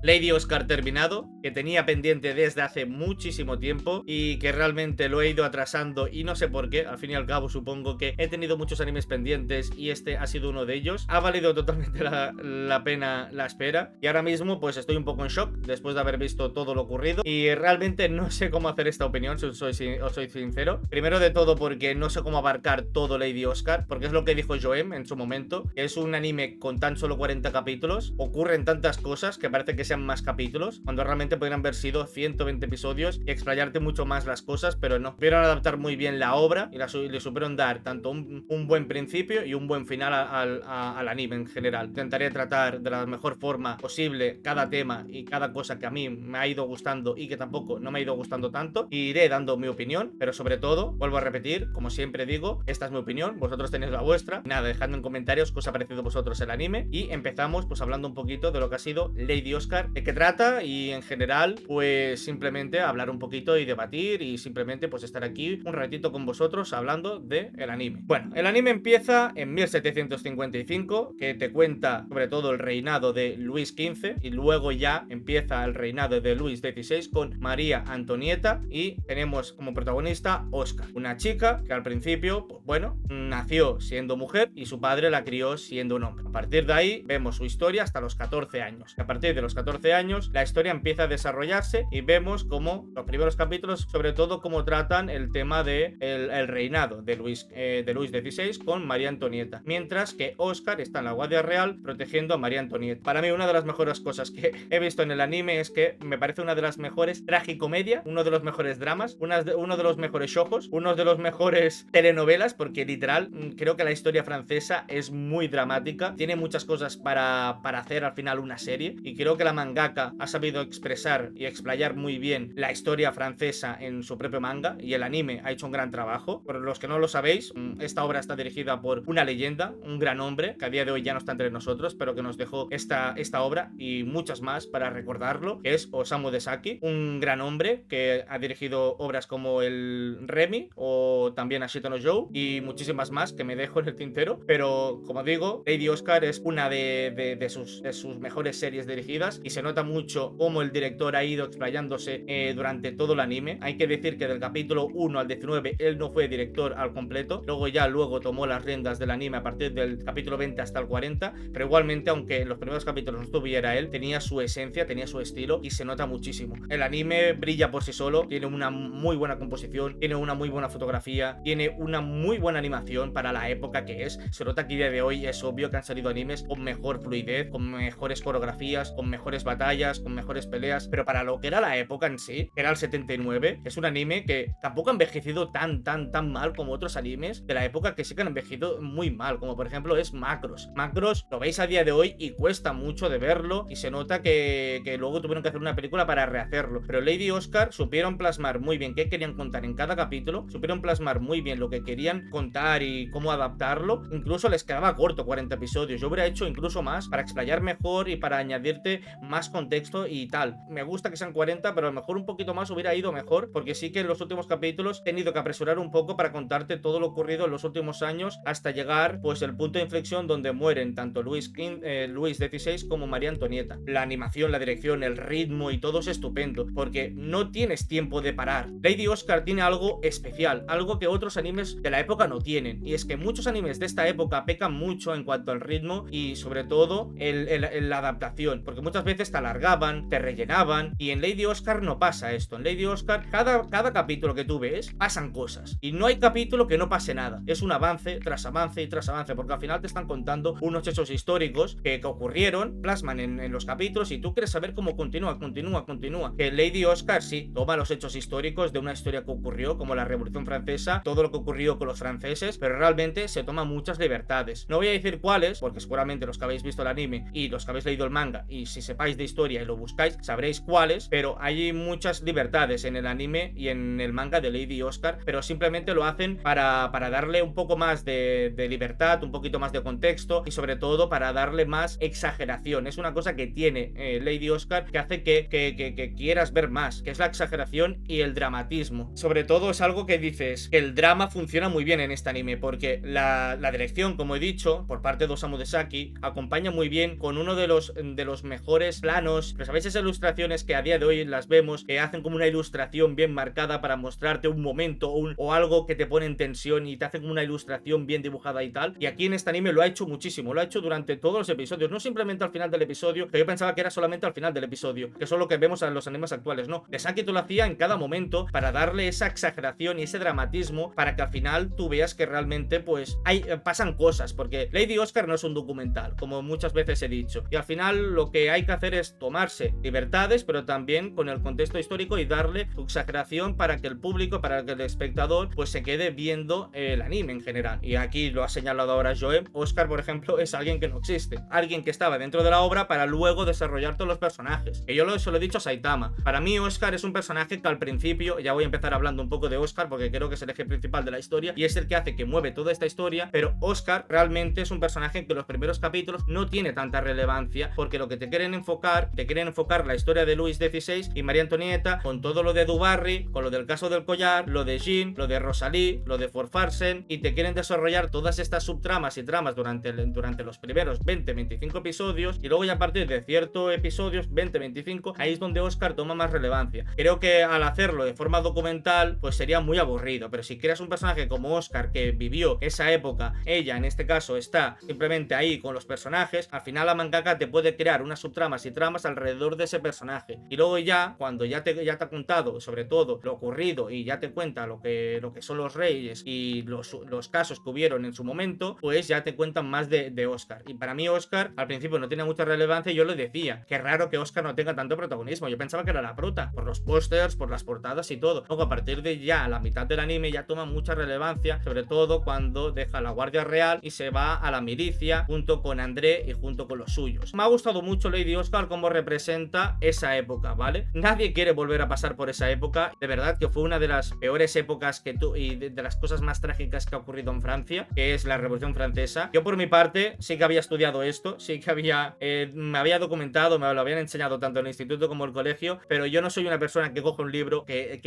Lady Oscar terminado, que tenía pendiente desde hace muchísimo tiempo y que realmente lo he ido atrasando y no sé por qué. Al fin y al cabo supongo que he tenido muchos animes pendientes y este ha sido uno de ellos. Ha valido totalmente la pena la espera y ahora mismo pues estoy un poco en shock después de haber visto todo lo ocurrido y realmente no sé cómo hacer esta opinión, si os soy sincero. Primero de todo porque no sé cómo abarcar todo Lady Oscar, porque es lo que dijo Joem en su momento, que es un anime con tan solo 40 capítulos, ocurren tantas cosas que parece que sean más capítulos, cuando realmente podrían haber sido 120 episodios y explayarte mucho más las cosas, pero no. Pudieron adaptar muy bien la obra y le supieron dar tanto un buen principio y un buen final al anime en general. Intentaré tratar de la mejor forma posible cada tema y cada cosa que a mí me ha ido gustando y que tampoco no me ha ido gustando tanto, y iré dando mi opinión, pero sobre todo, vuelvo a repetir, como siempre digo, esta es mi opinión, vosotros tenéis la vuestra. Nada, dejadme en comentarios qué os ha parecido a vosotros el anime y empezamos pues hablando un poquito de lo que ha sido Lady Oscar, de qué trata y en general pues simplemente hablar un poquito y debatir y simplemente pues estar aquí un ratito con vosotros hablando de el anime. Bueno, el anime empieza en 1755, que te cuenta sobre todo el reinado de Luis XV y luego ya empieza el reinado de Luis XVI con María Antonieta y tenemos como protagonista Oscar, una chica que al principio, pues bueno, nació siendo mujer y su padre la crió siendo un hombre. A partir de ahí vemos su historia hasta los 14 años. A partir de los 14 años la historia empieza a desarrollarse y vemos como los primeros capítulos, sobre todo cómo tratan el tema de el reinado de Luis XVI con María Antonieta, mientras que Oscar está en la Guardia Real protegiendo a María Antonieta. Para mí una de las mejores cosas que he visto en el anime es que me parece una de las mejores tragicomedia, uno de los mejores dramas, uno de los mejores shoujos, uno de los mejores telenovelas, porque literal creo que la historia francesa es muy dramática, tiene muchas cosas para hacer al final una serie y creo que la mangaka ha sabido expresar y explayar muy bien la historia francesa en su propio manga y el anime ha hecho un gran trabajo. Por los que no lo sabéis, esta obra está dirigida por una leyenda, un gran hombre que a día de hoy ya no está entre nosotros, pero que nos dejó esta obra y muchas más para recordarlo, que es Osamu Dezaki, un gran hombre que ha dirigido obras como el Remy o también Ashita no Joe y muchísimas más que me dejo en el tintero, pero como digo, Lady Oscar es una de sus mejores series dirigidas y se nota mucho cómo el director ha ido explayándose durante todo el anime. Hay que decir que del capítulo 1 al 19 él no fue director al completo, luego tomó las riendas del anime a partir del capítulo 20 hasta el 40, pero igualmente aunque en los primeros capítulos no estuviera él, tenía su esencia, tenía su estilo y se nota muchísimo. El anime brilla por sí solo, tiene una muy buena composición, tiene una muy buena fotografía, tiene una muy buena animación para la época que es. Se nota que a día de hoy es obvio que han salido animes con mejor fluidez, con mejores coreografías, con mejores batallas, con mejores peleas, pero para lo que era la época en sí, que era el 79, es un anime que tampoco ha envejecido tan mal como otros animes de la época que sí que han envejecido muy mal, como por ejemplo es Macross. Macross lo veis a día de hoy y cuesta mucho de verlo y se nota que luego tuvieron que hacer una película para rehacerlo, pero Lady Oscar supieron plasmar muy bien qué querían contar en cada capítulo, supieron plasmar muy bien lo que querían contar y cómo adaptarlo. Incluso les quedaba corto 40 episodios, yo hubiera hecho incluso más para explayar mejor y para añadirte más contexto y tal. Me gusta que sean 40, pero a lo mejor un poquito más hubiera ido mejor, porque sí que en los últimos capítulos he tenido que apresurar un poco para contarte todo lo ocurrido en los últimos años hasta llegar pues el punto de inflexión donde mueren tanto Luis XVI como María Antonieta. La animación, la dirección, el ritmo y todo es estupendo, porque no tienes tiempo de parar. Lady Oscar tiene algo especial, algo que otros animes de la época no tienen, y es que muchos animes de esta época pecan mucho en cuanto al ritmo y sobre todo la adaptación, porque muchas veces te alargaban, te rellenaban, y en Lady Oscar no pasa esto. En Lady Oscar cada capítulo que tú ves pasan cosas y no hay capítulo que no pase nada, es un avance tras avance y tras avance, porque al final te están contando unos hechos históricos que ocurrieron, plasman en los capítulos y tú quieres saber cómo continúa. Que Lady Oscar sí toma los hechos históricos de una historia que ocurrió como la Revolución Francesa, todo lo que ocurrió con los franceses, pero realmente se toma muchas libertades. No voy a decir cuáles, porque seguramente los que habéis visto el anime y los que habéis leído el manga, y si sepáis de historia y lo buscáis sabréis cuáles, pero hay muchas libertades en el anime y en el manga de Lady Oscar, pero simplemente lo hacen para darle un poco más de libertad, un poquito más de contexto y sobre todo para darle más exageración. Es una cosa que tiene Lady Oscar que hace que quieras ver más, que es la exageración y el dramatismo. Sobre todo es algo que dices que el drama funciona muy bien en este anime, porque la dirección, como he dicho, por parte de Osamu Dezaki, acompaña muy bien con uno de los mejores ilustraciones, planos, pero sabéis esas ilustraciones que a día de hoy las vemos, que hacen como una ilustración bien marcada para mostrarte un momento o algo que te pone en tensión y te hacen como una ilustración bien dibujada y tal. Y aquí en este anime lo ha hecho muchísimo, lo ha hecho durante todos los episodios, no simplemente al final del episodio, que yo pensaba que era solamente al final del episodio, que es lo que vemos en los animes actuales, no. Desakito lo hacía en cada momento para darle esa exageración y ese dramatismo para que al final tú veas que realmente pues pasan cosas, porque Lady Oscar no es un documental, como muchas veces he dicho, y al final lo que hay que hacer es tomarse libertades, pero también con el contexto histórico y darle su exageración para que el público, para que el espectador pues se quede viendo el anime en general. Y aquí lo ha señalado ahora Joe, Oscar por ejemplo es alguien que no existe, alguien que estaba dentro de la obra para luego desarrollar todos los personajes, que yo se lo he dicho a Saitama. Para mí Oscar es un personaje que al principio, ya voy a empezar hablando un poco de Oscar porque creo que es el eje principal de la historia y es el que hace que mueve toda esta historia, pero Oscar realmente es un personaje que en los primeros capítulos no tiene tanta relevancia porque lo que te quieren enfocar la historia de Luis XVI y María Antonieta con todo lo de Dubarry, con lo del caso del collar, lo de Jean, lo de Rosalie, lo de Forfarsen, y te quieren desarrollar todas estas subtramas y tramas durante los primeros 20-25 episodios, y luego ya a partir de ciertos episodios 20-25 ahí es donde Oscar toma más relevancia. Creo que al hacerlo de forma documental pues sería muy aburrido, pero si creas un personaje como Oscar que vivió esa época, ella en este caso está simplemente ahí con los personajes, al final la mangaka te puede crear unas subtramas y tramas alrededor de ese personaje, y luego ya cuando ya te ha contado sobre todo lo ocurrido y ya te cuenta lo que son los reyes y los casos que hubieron en su momento, pues ya te cuentan más de Oscar. Y para mí Oscar al principio no tenía mucha relevancia y yo lo decía, qué raro que Oscar no tenga tanto protagonismo, yo pensaba que era la prota, por los pósters, por las portadas y todo. Luego a partir de ya la mitad del anime ya toma mucha relevancia, sobre todo cuando deja la Guardia Real y se va a la milicia junto con André y junto con los suyos. Me ha gustado mucho Lady Oscar como representa esa época, ¿vale? Nadie quiere volver a pasar por esa época, de verdad que fue una de las peores épocas y de las cosas más trágicas que ha ocurrido en Francia, que es la Revolución Francesa. Yo por mi parte sí que había estudiado esto, sí que me había documentado, me lo habían enseñado tanto en el instituto como en el colegio, pero yo no soy una persona que coge un libro, que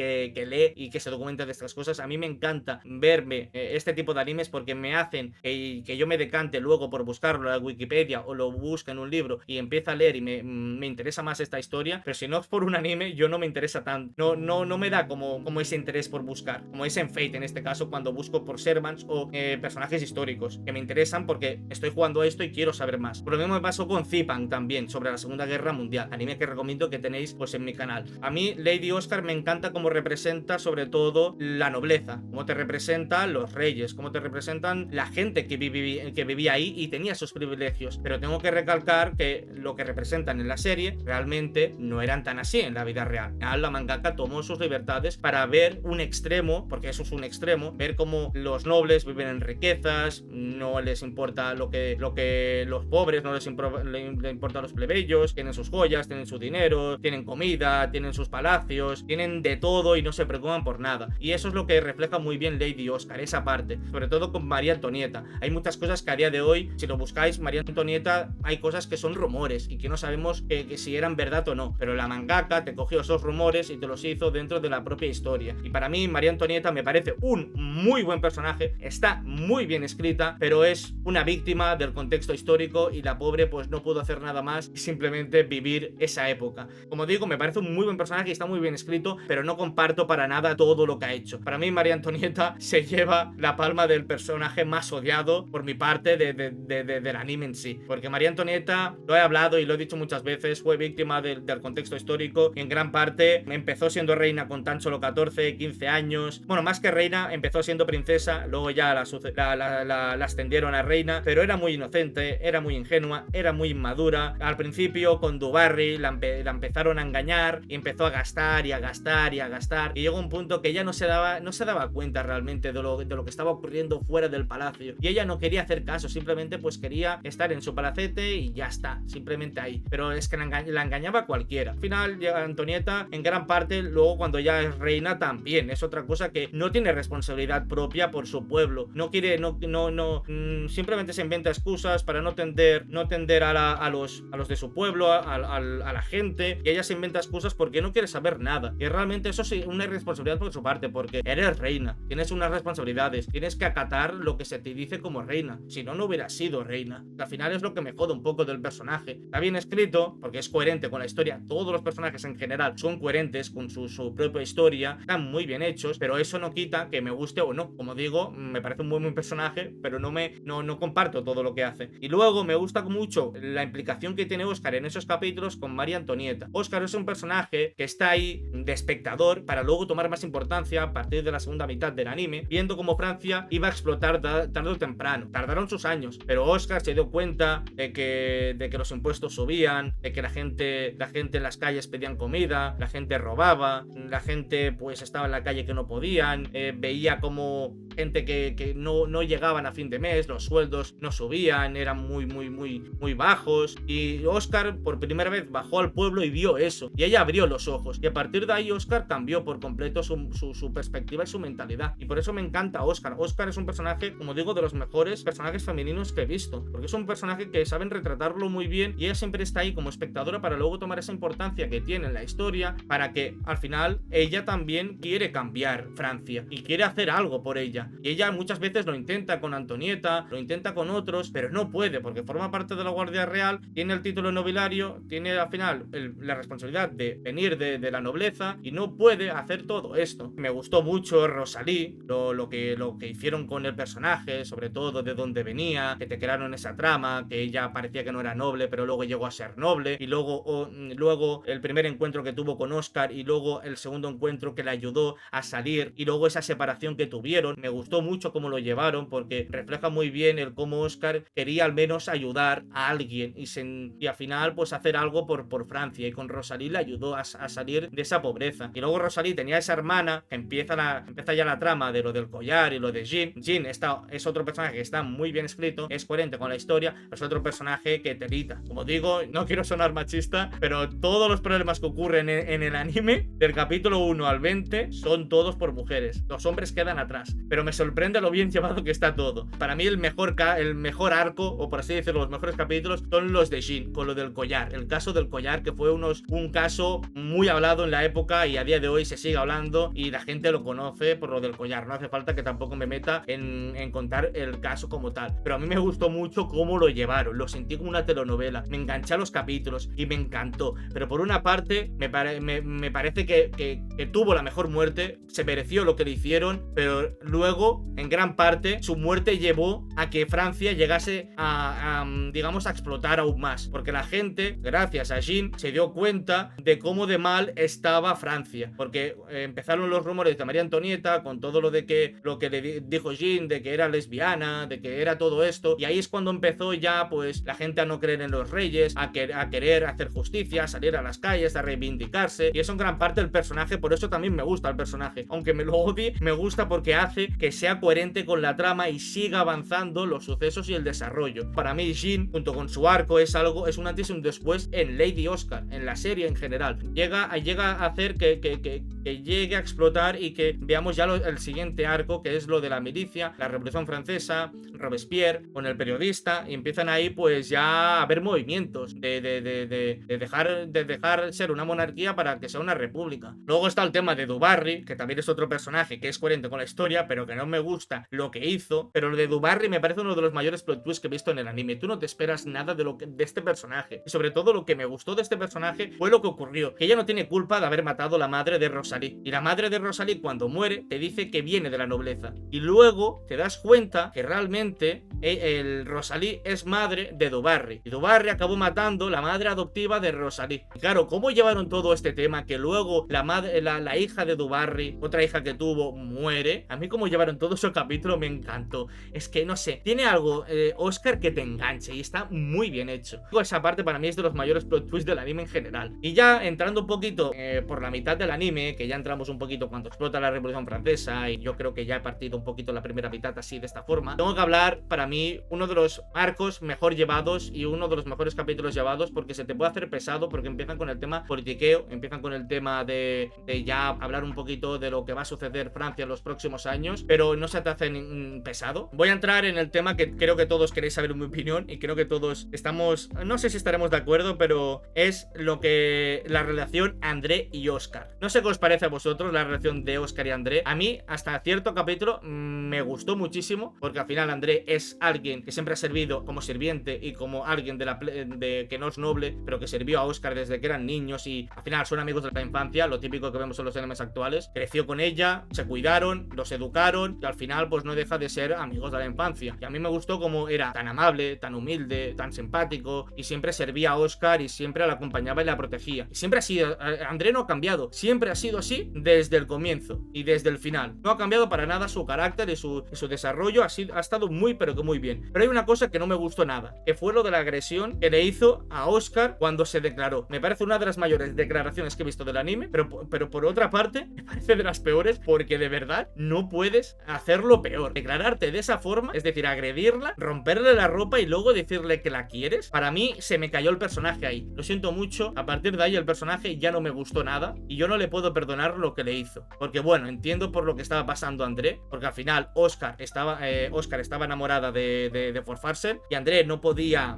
lee y que se documenta de estas cosas. A mí me encanta verme este tipo de animes porque me hacen que yo me decante luego por buscarlo en Wikipedia o lo busque en un libro y empiece a leer y me interesa más esta historia, pero si no es por un anime yo no me interesa tanto, no me da como ese interés por buscar, como es en Fate en este caso cuando busco por servants o personajes históricos que me interesan porque estoy jugando a esto y quiero saber más. Por lo mismo me pasó con Zipan también, sobre la Segunda Guerra Mundial, anime que recomiendo que tenéis pues en mi canal. A mí Lady Oscar me encanta cómo representa sobre todo la nobleza, cómo te representan los reyes, cómo te representan la gente que vivía ahí y tenía sus privilegios, pero tengo que recalcar que lo que representan en la serie realmente no eran tan así en la vida real. La mangaka tomó sus libertades para ver un extremo, porque eso es un extremo, ver cómo los nobles viven en riquezas, no les importa lo que los pobres, no les importa a los plebeyos, tienen sus joyas, tienen su dinero, tienen comida, tienen sus palacios, tienen de todo y no se preocupan por nada. Y eso es lo que refleja muy bien Lady Oscar, esa parte, sobre todo con María Antonieta. Hay muchas cosas que a día de hoy, si lo buscáis, María Antonieta, hay cosas que son rumores y que no sabemos que si eran verdad o no, pero la mangaka te cogió esos rumores y te los hizo dentro de la propia historia. Y para mí María Antonieta me parece un muy buen personaje, está muy bien escrita, pero es una víctima del contexto histórico y la pobre pues no pudo hacer nada más y simplemente vivir esa época. Como digo, me parece un muy buen personaje y está muy bien escrito, pero no comparto para nada todo lo que ha hecho. Para mí María Antonieta se lleva la palma del personaje más odiado por mi parte del anime en sí, porque María Antonieta, lo he hablado y lo he dicho muchas veces, fue víctima del contexto histórico y en gran parte empezó siendo reina con tan solo 14-15 años. Bueno, más que reina, empezó siendo princesa, luego ya la ascendieron a reina, pero era muy inocente, era muy ingenua, era muy inmadura. Al principio con Dubarry la empezaron a engañar y empezó a gastar y a gastar y a gastar, y llegó un punto que ella no se daba cuenta realmente de lo que estaba ocurriendo fuera del palacio, y ella no quería hacer caso, simplemente pues quería estar en su palacete y ya está, simplemente ahí, pero es que la engañaba cualquiera. Al final Antonieta en gran parte luego cuando ya es reina también es otra cosa, que no tiene responsabilidad propia por su pueblo, no quiere, simplemente se inventa excusas para no tender a los de su pueblo, a la gente, y ella se inventa excusas porque no quiere saber nada, y realmente eso es una irresponsabilidad por su parte, porque eres reina, tienes unas responsabilidades, tienes que acatar lo que se te dice como reina, si no, no hubieras sido reina. Al final es lo que me jode un poco del personaje. Está bien escrito, escrito, porque es coherente con la historia. Todos los personajes en general son coherentes con su propia historia, están muy bien hechos, pero eso no quita que me guste o no. Como digo, me parece un buen personaje, pero no comparto todo lo que hace. Y luego me gusta mucho la implicación que tiene Oscar en esos capítulos con María Antonieta. Oscar es un personaje que está ahí de espectador para luego tomar más importancia a partir de la segunda mitad del anime, viendo cómo Francia iba a explotar tarde o temprano. Tardaron sus años, pero Oscar se dio cuenta de que los impuestos subían, de que la gente en las calles pedían comida, la gente robaba, la gente pues estaba en la calle que no podían, veía como gente que no llegaban a fin de mes, los sueldos no subían, eran muy bajos, y Oscar por primera vez bajó al pueblo y vio eso, y ella abrió los ojos, y a partir de ahí Oscar cambió por completo su perspectiva y su mentalidad, y por eso me encanta Oscar. Oscar es un personaje, como digo, de los mejores personajes femeninos que he visto, porque es un personaje que saben retratarlo muy bien, y ella siempre está ahí como espectadora para luego tomar esa importancia que tiene en la historia, para que al final ella también quiere cambiar Francia y quiere hacer algo por ella, y ella muchas veces lo intenta con Antonieta, lo intenta con otros, pero no puede porque forma parte de la Guardia Real, tiene el título nobiliario, tiene al final la responsabilidad de venir de la nobleza, y no puede hacer todo esto. Me gustó mucho Rosalie, lo que hicieron con el personaje, sobre todo de dónde venía, que te crearon esa trama, que ella parecía que no era noble, pero luego llegó a ser noble, y luego el primer encuentro que tuvo con Oscar, y luego el segundo encuentro que le ayudó a salir, y luego esa separación que tuvieron. Me gustó mucho cómo lo llevaron, porque refleja muy bien el cómo Oscar quería al menos ayudar a alguien, y al final pues hacer algo por Francia, y con Rosalie le ayudó a salir de esa pobreza. Y luego Rosalie tenía esa hermana que empieza ya la trama de lo del collar y lo de Jean. Jean es otro personaje que está muy bien escrito, es coherente con la historia, es otro personaje que telita. Como digo, no quiero sonar machista, pero todos los problemas que ocurren en el anime, del capítulo 1 al 20, son todos por mujeres. Los hombres quedan atrás, pero me sorprende lo bien llevado que está todo. Para mí el mejor arco, o por así decirlo, los mejores capítulos son los de Jean, con lo del collar, el caso del collar, que fue un caso muy hablado en la época, y a día de hoy se sigue hablando y la gente lo conoce por lo del collar. No hace falta que tampoco me meta en contar el caso como tal, pero a mí me gustó mucho cómo lo llevaron, lo sentí como una telenovela, me enganché a los capítulos y me encantó. Pero por una parte me parece que tuvo la mejor muerte, se mereció lo que le hicieron, pero luego en gran parte su muerte llevó a que Francia llegase digamos a explotar aún más, porque la gente, gracias a Jean, se dio cuenta de cómo de mal estaba Francia, porque empezaron los rumores de María Antonieta con todo lo que le dijo Jean, de que era lesbiana, de que era todo esto, y ahí es cuando empezó ya pues la gente a no creer en los reyes, a querer hacer justicia, a salir a las calles, a reivindicarse, y eso en gran parte el personaje. Por eso también me gusta el personaje, aunque me lo odie, me gusta porque hace que sea coherente con la trama y siga avanzando los sucesos y el desarrollo. Para mí Jean, junto con su arco, es un antes y un después en Lady Oscar, en la serie en general. Llega a hacer que llegue a explotar y que veamos ya el siguiente arco, que es lo de la milicia, la Revolución Francesa, Robespierre con el periodista, y empiezan ahí pues ya a haber movimientos de dejar ser una monarquía para que sea una república. Luego está el tema de Du Barry, que también es otro personaje que es coherente con la historia, pero que no me gusta lo que hizo. Pero lo de Du Barry me parece uno de los mayores plot twists que he visto en el anime. Tú no te esperas nada de este personaje, y sobre todo lo que me gustó de este personaje fue lo que ocurrió, que ella no tiene culpa de haber matado a la madre de Rosalie, y la madre de Rosalie cuando muere te dice que viene de la nobleza, y luego te das cuenta que realmente el Rosalie es madre de Du Barry, y Du Barry acabó matando la madre adoptiva de Rosalie. Y claro, ¿cómo llevaron todo este tema? Que luego la hija de Du Barry, otra hija que tuvo, muere. A mí cómo llevaron todo ese capítulo me encantó. Es que no sé, tiene algo Oscar que te enganche, y está muy bien hecho. Esa parte para mí es de los mayores plot twists del anime en general. Y ya entrando un poquito por la mitad del anime, que ya entramos un poquito cuando explota la Revolución Francesa, y yo creo que ya he partido un poquito la primera mitad así de esta forma, tengo que hablar, para mí, uno de los arcos mejor llevados y uno de los mejores capítulos llevados, porque se te puede hacer pesado, porque empiezan con el tema politiqueo, empiezan con el tema de ya hablar un poquito de lo que va a suceder Francia en los próximos años, pero no se te hace pesado. Voy a entrar en el tema que creo que todos queréis saber mi opinión, y creo que todos estamos, no sé si estaremos de acuerdo, pero es la relación André y Oscar. No sé qué os parece parece a vosotros la relación de Óscar y André? A mí, hasta cierto capítulo, me gustó muchísimo, porque al final André es alguien que siempre ha servido como sirviente y como alguien que no es noble, pero que sirvió a Óscar desde que eran niños y al final son amigos de la infancia, lo típico que vemos en los animes actuales. Creció con ella, se cuidaron, los educaron y al final pues no deja de ser amigos de la infancia. Y a mí me gustó como era tan amable, tan humilde, tan simpático y siempre servía a Óscar y siempre la acompañaba y la protegía. Y siempre ha sido, André no ha cambiado, siempre ha sido así desde el comienzo y desde el final. No ha cambiado para nada su carácter y su desarrollo, ha estado muy pero que muy bien. Pero hay una cosa que no me gustó nada, que fue lo de la agresión que le hizo a Óscar cuando se declaró. Me parece una de las mayores declaraciones que he visto del anime, pero por otra parte me parece de las peores, porque de verdad no puedes hacerlo peor. Declararte de esa forma, es decir, agredirla, romperle la ropa y luego decirle que la quieres. Para mí se me cayó el personaje ahí. Lo siento mucho, a partir de ahí el personaje ya no me gustó nada y yo no le puedo perdonar lo que le hizo. Porque bueno, entiendo por lo que estaba pasando André, porque al final Óscar estaba enamorada de Forfarsen y André no podía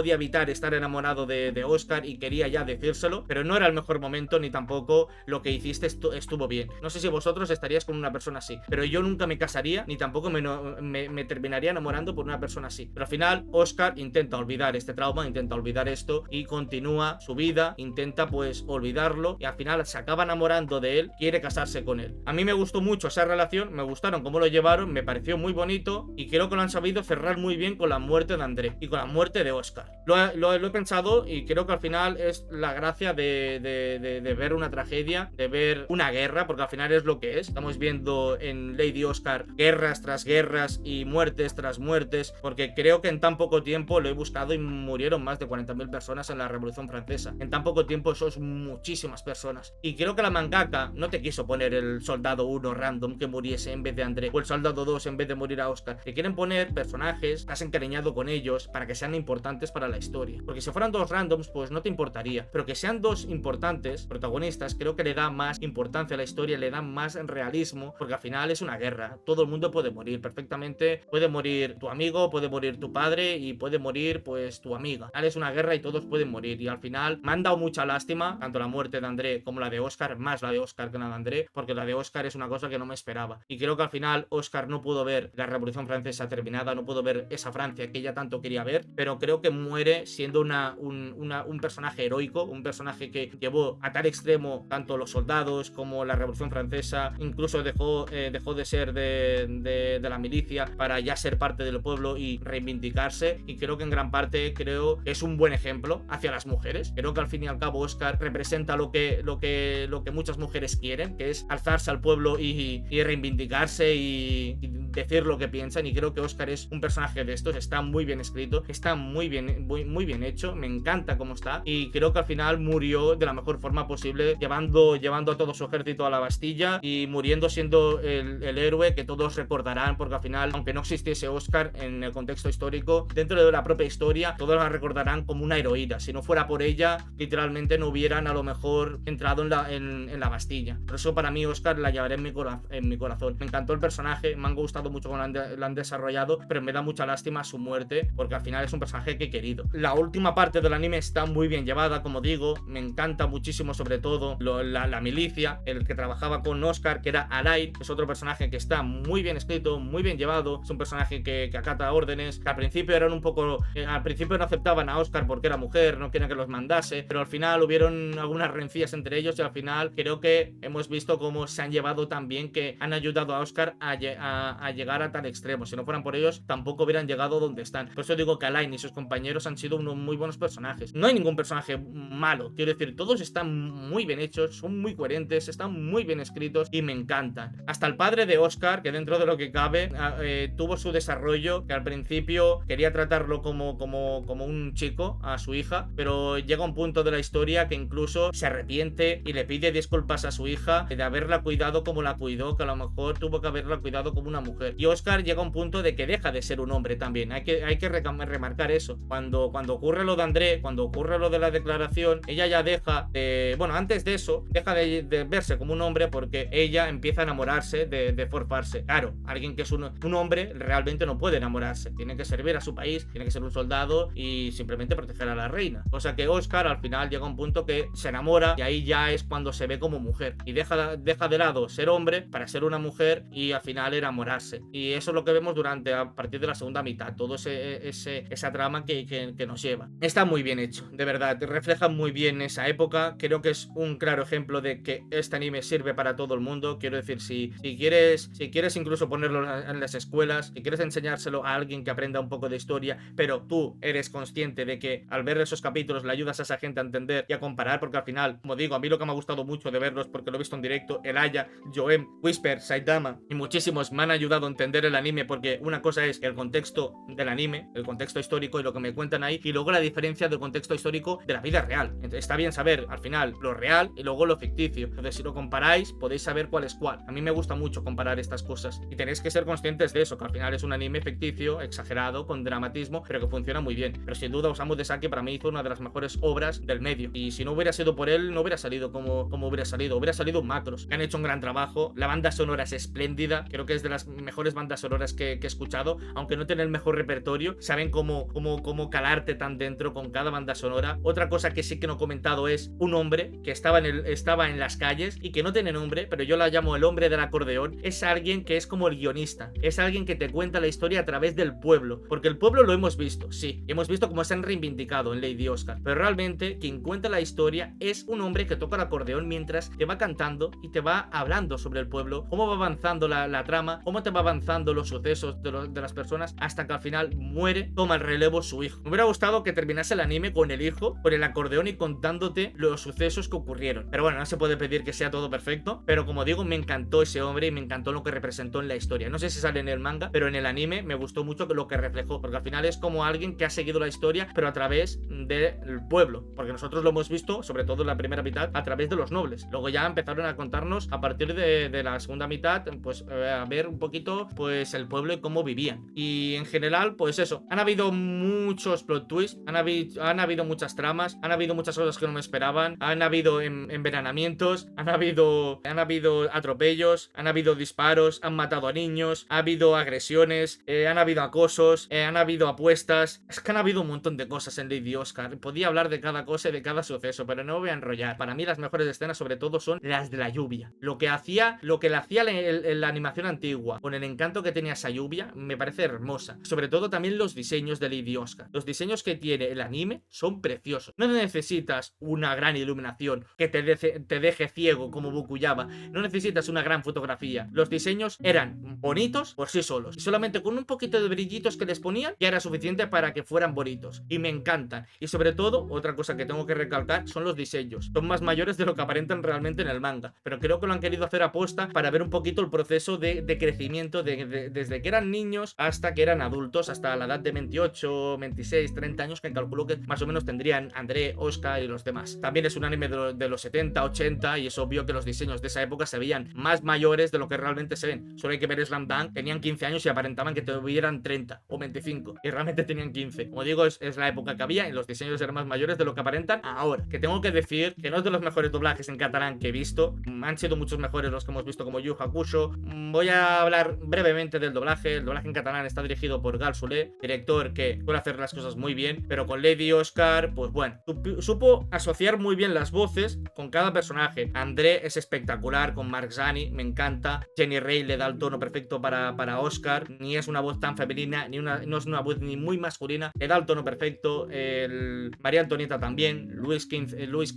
evitar estar enamorado de Óscar y quería ya decírselo, pero no era el mejor momento ni tampoco lo que hiciste estuvo bien. No sé si vosotros estaríais con una persona así, pero yo nunca me casaría ni tampoco me terminaría enamorando por una persona así. Pero al final Óscar intenta olvidar este trauma, intenta olvidar esto y continúa su vida, intenta pues olvidarlo y al final se acaba enamorando de él, quiere casarse con él. A mí me gustó mucho esa relación, me gustaron cómo lo llevaron, me pareció muy bonito y creo que lo han sabido cerrar muy bien con la muerte de André y con la muerte de Óscar. Lo he pensado y creo que al final es la gracia de ver una tragedia, de ver una guerra, porque al final es lo que es. Estamos viendo en Lady Óscar guerras tras guerras y muertes tras muertes, porque creo que en tan poco tiempo lo he buscado y murieron más de 40.000 personas en la Revolución Francesa. En tan poco tiempo eso es muchísimas personas. Y creo que la mangaka no te quiso poner el soldado 1 random que muriese en vez de André, o el soldado 2 en vez de morir a Óscar. Que quieren poner personajes, te has encariñado con ellos para que sean importantes para la historia. Porque si fueran dos randoms, pues no te importaría. Pero que sean dos importantes protagonistas, creo que le da más importancia a la historia, le da más realismo, porque al final es una guerra. Todo el mundo puede morir perfectamente. Puede morir tu amigo, puede morir tu padre y puede morir pues tu amiga. Ahora es una guerra y todos pueden morir. Y al final me han dado mucha lástima, tanto la muerte de André como la de Óscar, más la de Óscar que la de André, porque la de Óscar es una cosa que no me esperaba. Y creo que al final Óscar no pudo ver la Revolución Francesa terminada, no pudo ver esa Francia que ella tanto quería ver, pero creo que muere siendo un personaje heroico, un personaje que llevó a tal extremo tanto los soldados como la Revolución Francesa, incluso dejó de ser de la milicia para ya ser parte del pueblo y reivindicarse, y creo que en gran parte creo que es un buen ejemplo hacia las mujeres. Creo que al fin y al cabo Óscar representa lo que muchas mujeres quieren, que es alzarse al pueblo y reivindicarse y decir lo que piensan, y creo que Óscar es un personaje de estos. Está muy bien escrito, está muy bien hecho, me encanta cómo está, y creo que al final murió de la mejor forma posible, llevando a todo su ejército a la Bastilla y muriendo siendo el héroe que todos recordarán, porque al final, aunque no existiese Óscar en el contexto histórico, dentro de la propia historia todos la recordarán como una heroína. Si no fuera por ella, literalmente no hubieran a lo mejor entrado en la Bastilla. Por eso para mí Óscar la llevaré en mi corazón. Me encantó el personaje, me han gustado mucho cómo lo han desarrollado, pero me da mucha lástima su muerte, porque al final es un personaje que he querido. La última parte del anime está muy bien llevada, como digo, me encanta muchísimo, sobre todo la milicia, el que trabajaba con Óscar, que era Alain, es otro personaje que está muy bien escrito, muy bien llevado, es un personaje que acata órdenes, que al principio eran un poco, al principio no aceptaban a Óscar porque era mujer, no querían que los mandase, pero al final hubieron algunas rencillas entre ellos y al final creo que hemos visto cómo se han llevado tan bien, que han ayudado a Óscar a llegar a tal extremo. Si no fueran por ellos, tampoco hubieran llegado donde están. Por eso digo que Alain y sus compañeros han sido unos muy buenos personajes. No hay ningún personaje malo, quiero decir, todos están muy bien hechos, son muy coherentes, están muy bien escritos y me encantan. Hasta el padre de Óscar, que dentro de lo que cabe tuvo su desarrollo, que al principio quería tratarlo como un chico a su hija, pero llega un punto de la historia que incluso se arrepiente y le pide disculpas a su hija de haberla cuidado como la cuidó, que a lo mejor tuvo que haberla cuidado como una mujer. Y Óscar llega a un punto de que deja de ser un hombre también. Hay que remarcar eso. Cuando ocurre lo de André, cuando ocurre lo de la declaración, ella ya deja de... Bueno, antes de eso, deja de verse como un hombre, porque ella empieza a enamorarse de Forfarse. Claro, alguien que es un hombre realmente no puede enamorarse. Tiene que servir a su país, tiene que ser un soldado y simplemente proteger a la reina. O sea que Óscar al final llega a un punto que se enamora, y ahí ya es cuando se ve como como mujer y deja de lado ser hombre para ser una mujer y al final enamorarse. Y eso es lo que vemos a partir de la segunda mitad, todo esa trama que nos lleva. Está muy bien hecho, de verdad, refleja muy bien esa época. Creo que es un claro ejemplo de que este anime sirve para todo el mundo. Quiero decir, si quieres incluso ponerlo en las escuelas, si quieres enseñárselo a alguien que aprenda un poco de historia, pero tú eres consciente de que al ver esos capítulos le ayudas a esa gente a entender y a comparar, porque al final, como digo, a mí lo que me ha gustado mucho de verlos, porque lo he visto en directo, el Aya, Joem, Whisper, Saitama y muchísimos me han ayudado a entender el anime, porque una cosa es el contexto del anime, el contexto histórico y lo que me cuentan ahí, y luego la diferencia del contexto histórico de la vida real. Entonces, está bien saber al final lo real y luego lo ficticio. Entonces, si lo comparáis, podéis saber cuál es cuál. A mí me gusta mucho comparar estas cosas y tenéis que ser conscientes de eso, que al final es un anime ficticio, exagerado, con dramatismo, pero que funciona muy bien. Pero sin duda Osamu Dezaki para mí hizo una de las mejores obras del medio, y si no hubiera sido por él no hubiera salido como hubiera salido Macros, que han hecho un gran trabajo. La banda sonora es espléndida, creo que es de las mejores bandas sonoras que he escuchado, aunque no tiene el mejor repertorio, saben cómo calarte tan dentro con cada banda sonora. Otra cosa que sí que no he comentado es un hombre que estaba en las calles y que no tiene nombre, pero yo la llamo el hombre del acordeón. Es alguien que es como el guionista, es alguien que te cuenta la historia a través del pueblo, porque el pueblo lo hemos visto, sí, hemos visto cómo se han reivindicado en Lady Oscar, pero realmente quien cuenta la historia es un hombre que toca el acordeón mientras te va cantando y te va hablando sobre el pueblo, cómo va avanzando la trama, cómo te va avanzando los sucesos de las personas, hasta que al final muere, toma el relevo su hijo. Me hubiera gustado que terminase el anime con el hijo, con el acordeón y contándote los sucesos que ocurrieron, pero bueno, no se puede pedir que sea todo perfecto, pero como digo, me encantó ese hombre y me encantó lo que representó en la historia. No sé si sale en el manga, pero en el anime me gustó mucho lo que reflejó, porque al final es como alguien que ha seguido la historia, pero a través del pueblo, porque nosotros lo hemos visto, sobre todo en la primera mitad, a través de los nobles. Luego ya empezaron a contarnos a partir de la segunda mitad, pues a ver un poquito pues el pueblo y cómo vivían. Y en general, pues eso, han habido muchos plot twists, han habido muchas tramas, han habido muchas cosas que no me esperaban, han habido envenenamientos, han habido atropellos, han habido disparos, han matado a niños, ha habido agresiones, han habido acosos, han habido apuestas. Es que han habido un montón de cosas en Lady Oscar. Podía hablar de cada cosa y de cada suceso, pero no me voy a enrollar. Para mí las mejores escenas sobre todo son las de la lluvia. Lo que le hacía la animación antigua, con el encanto que tenía esa lluvia, me parece hermosa. Sobre todo también los diseños de Lady Oscar. Los diseños que tiene el anime son preciosos. No necesitas una gran iluminación que te deje ciego como Bukuyaba. No necesitas una gran fotografía. Los diseños eran bonitos por sí solos. Y solamente con un poquito de brillitos que les ponían ya era suficiente para que fueran bonitos. Y me encantan. Y sobre todo, otra cosa que tengo que recalcar son los diseños. Son más mayores de lo que aparentan realmente en el manga. Pero creo que lo han querido hacer aposta para ver un poquito el proceso de crecimiento desde que eran niños hasta que eran adultos, hasta la edad de 28, 26, 30 años, que calculo que más o menos tendrían André, Oscar y los demás. También es un anime de los 70, 80 y es obvio que los diseños de esa época se veían más mayores de lo que realmente se ven. Solo hay que ver Slam Dunk, tenían 15 años y aparentaban que tuvieran 30 o 25 y realmente tenían 15. Como digo, es la época que había y los diseños eran más mayores de lo que aparentan ahora. Que tengo que decir que no es de los mejores doblajes en catalán que he visto, han sido muchos mejores los que hemos visto como Yu Hakusho. Voy a hablar brevemente del doblaje. El doblaje en catalán está dirigido por Gal Soler, director que suele hacer las cosas muy bien, pero con Lady Oscar, pues bueno, supo asociar muy bien las voces con cada personaje. André es espectacular con Mark Zani, me encanta. Jenny Ray le da el tono perfecto para Oscar, ni es una voz tan femenina, no es una voz ni muy masculina, le da el tono perfecto. María Antonieta también, Luis XV, Luis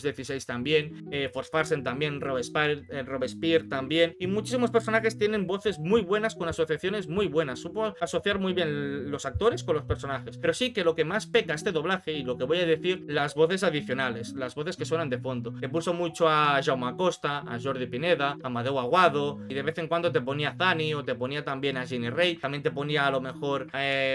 XVI también, Forsfarsen también, Robespierre también, y muchísimos personajes tienen voces muy buenas con asociaciones muy buenas. Supo asociar muy bien los actores con los personajes, pero sí que lo que más peca este doblaje, y lo que voy a decir, las voces adicionales, las voces que suenan de fondo. Te puso mucho a Jaume Acosta, a Jordi Pineda, a Amadeu Aguado, y de vez en cuando te ponía a Zani o te ponía también a Jenny Ray, también te ponía a lo mejor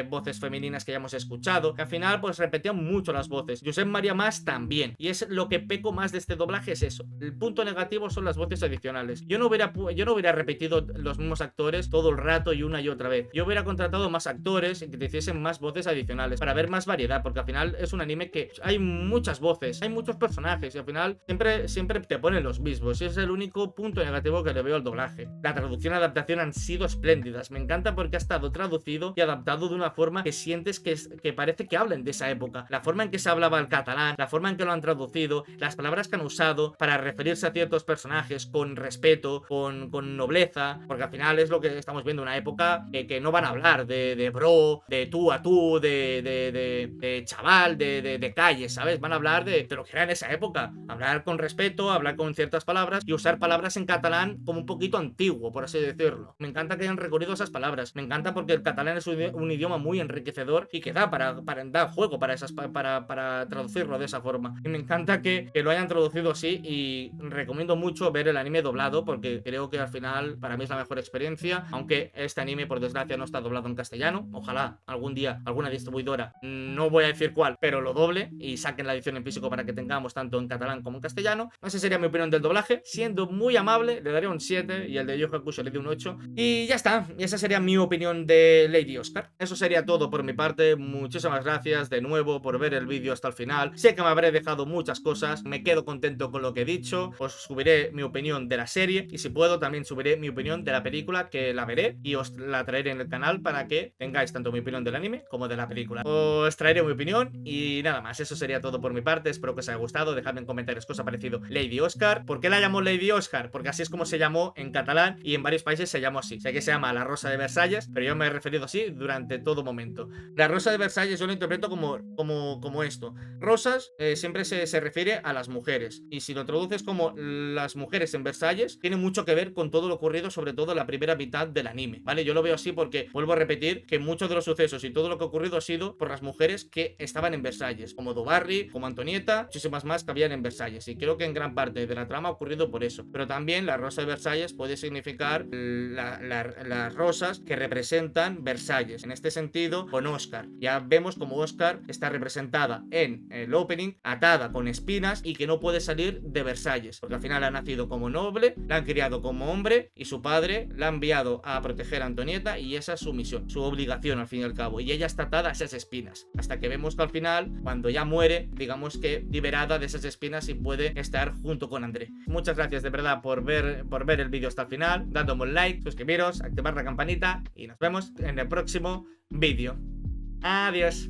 voces femeninas que ya hemos escuchado, que al final pues repetían mucho las voces. Josep María Mas también, y es lo que peco más de este doblaje, es eso. El punto negativo son las voces adicionales. Yo no hubiera repetido los mismos actores todo el rato y una y otra vez. Yo hubiera contratado más actores y que te hiciesen más voces adicionales para ver más variedad, porque al final es un anime que hay muchas voces, hay muchos personajes y al final siempre te ponen los mismos, y es el único punto negativo que le veo al doblaje. La traducción y adaptación han sido espléndidas, me encanta porque ha estado traducido y adaptado de una forma que sientes que parece que hablen de esa época. La forma en que se hablaba el catalán, la forma en que lo han traducido, las palabras que han usado para referirse a ciertos personajes con respeto, con nobleza, porque al final es lo que estamos viendo, una época que no van a hablar de bro, de tú a tú, de chaval, de calle, ¿sabes? Van a hablar de lo que era en esa época, hablar con respeto, hablar con ciertas palabras y usar palabras en catalán como un poquito antiguo, por así decirlo. Me encanta que hayan recorrido esas palabras, me encanta porque el catalán es un idioma muy enriquecedor y que da para dar juego para traducirlo de esa forma. Y me encanta que lo hayan traducido así, y recomiendo mucho ver el anime doblado porque creo que al final para mí es la mejor experiencia, aunque este anime por desgracia no está doblado en castellano. Ojalá algún día alguna distribuidora, no voy a decir cuál, pero lo doble y saquen la edición en físico para que tengamos tanto en catalán como en castellano. Esa sería mi opinión del doblaje. Siendo muy amable, le daría un 7 y el de Yu Hakusho le di un 8. Y ya está, y esa sería mi opinión de Lady Oscar. Eso sería todo por mi parte. Muchísimas gracias de nuevo por ver el vídeo hasta el final. Sé que me habré dejado muchas cosas, me quedo contento con lo que he dicho. Os subiré mi opinión de la serie y si puedo también subiré mi opinión de la película, que la veré y os la traeré en el canal para que tengáis tanto mi opinión del anime como de la película. Os traeré mi opinión y nada más, eso sería todo por mi parte. Espero que os haya gustado, dejadme en comentarios qué os ha parecido Lady Oscar. ¿Por qué la llamó Lady Oscar? Porque así es como se llamó en catalán y en varios países se llamó así. Sé que se llama La Rosa de Versalles, pero yo me he referido así durante todo momento. La Rosa de Versalles yo lo interpreto como esto. Rosas siempre se refiere a las mujeres, y si lo traduces como las mujeres en Versalles, tiene mucho que ver con todo lo ocurrido, sobre todo en la primera mitad del anime, ¿vale? Yo lo veo así porque, vuelvo a repetir, que muchos de los sucesos y todo lo que ha ocurrido ha sido por las mujeres que estaban en Versalles, como Dubarry, como Antonieta, muchísimas más que habían en Versalles, y creo que en gran parte de la trama ha ocurrido por eso. Pero también la Rosa de Versalles puede significar las rosas que representan Versalles, en este sentido con Oscar. Ya vemos como Oscar está representada en el opening, atada con espinas y que no puede salir de Versalles, porque al final ha nacido como noble, la han criado como hombre y su padre la ha enviado a proteger a Antonieta, y esa es su misión, su obligación al fin y al cabo, y ella está atada a esas espinas, hasta que vemos que al final, cuando ya muere, digamos que liberada de esas espinas y puede estar junto con André. Muchas gracias de verdad por ver el vídeo hasta el final, dándome un like, suscribiros, activar la campanita y nos vemos en el próximo vídeo. Adiós.